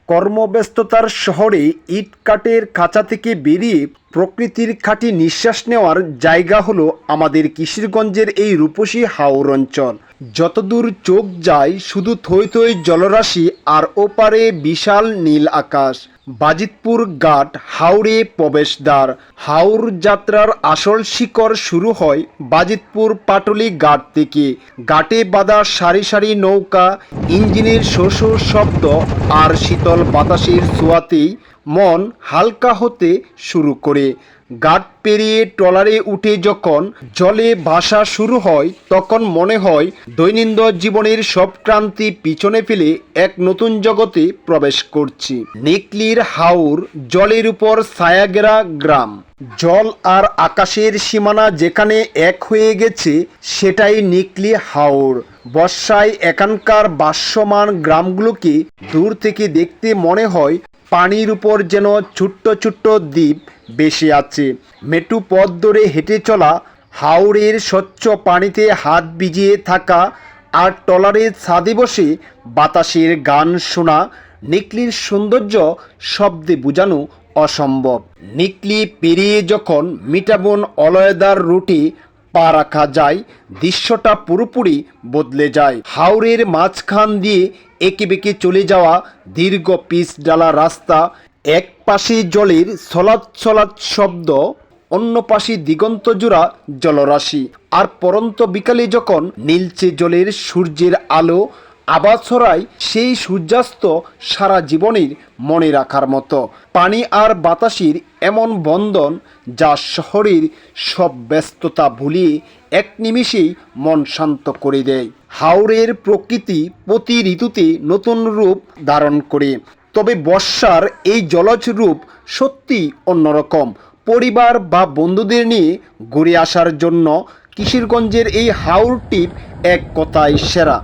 কর্মব্যস্ততার শহরে ইটকাটের খাঁচা থেকে বেরিয়ে প্রকৃতির খাঁটি নিঃশ্বাস নেওয়ার জায়গা হলো আমাদের কিশোরগঞ্জের এই রূপসী হাওর অঞ্চল। যতদূর চোখ যায় শুধু থই থই জলরাশি আর ওপারে বিশাল নীল আকাশ। বাজিতপুর ঘাট হাওরে প্রবেশদ্বার। হাওর যাত্রার আসল শিকড় শুরু হয় বাজিতপুর পাটুলি ঘাট থেকে। ঘাটে বাঁধা সারি সারি নৌকা, ইঞ্জিনের শো শো শব্দ আর শীতল বাতাসের ছোঁয়াতেই মন হালকা হতে শুরু করে। ঘাট পেরিয়ে ট্রলারে উঠে যখন জলে ভাসা শুরু হয় তখন মনে হয় দৈনন্দিন জীবনের সব ক্রান্তি পিছনে ফেলে এক নতুন জগতে প্রবেশ করছি। নিকলির হাওর জলের উপর ছায়াঘেরা গ্রাম। জল আর আকাশের সীমানা যেখানে এক হয়ে গেছে সেটাই নিকলি হাওর। বর্ষায় এখানকার ভাসমান গ্রামগুলোকে দূর থেকে দেখতে মনে হয় পানির উপর যেন ছোট্ট ছোট্ট দ্বীপ ভেসে আছে। মেঠু পথ ধরে হেঁটে চলা, হাওরের স্বচ্ছ পানিতে হাত ভিজিয়ে থাকা আর ট্রলারের ছাদে বসে বাতাসের গান শোনা, নিকলির সৌন্দর্য শব্দে বোঝানো অসম্ভব। নিকলি পেরিয়ে যখন মিঠাবন অলয়দার রুটে পা রাখা যায় দৃশ্যটা পুরোপুরি বদলে যায়। হাওরের মাঝখান দিয়ে এঁকে বেঁকে চলে যাওয়া দীর্ঘ পিচ ডালা রাস্তা, এক পাশে জলের ছলাৎ ছলাৎ শব্দ, অন্য পাশে দিগন্ত জোড়া জলরাশি। আর পরন্ত বিকালে যখন নীলচে জলের সূর্যের আলো আভা ছড়ায়, সেই সূর্যাস্ত সারা জীবনের মনে রাখার মতো। পানি আর বাতাসের এমন বন্ধন যা শহরের সব ব্যস্ততা ভুলিয়ে এক নিমিষেই মন শান্ত করে দেয়। হাওরের প্রকৃতি প্রতি ঋতুতে নতুন রূপ ধারণ করে, তবে বর্ষার এই জলজ রূপ সত্যি অন্যরকম। পরিবার বা বন্ধুদের নিয়ে ঘুরে আসার জন্য কিশোরগঞ্জের এই হাওর টিপ এক কথায় সেরা।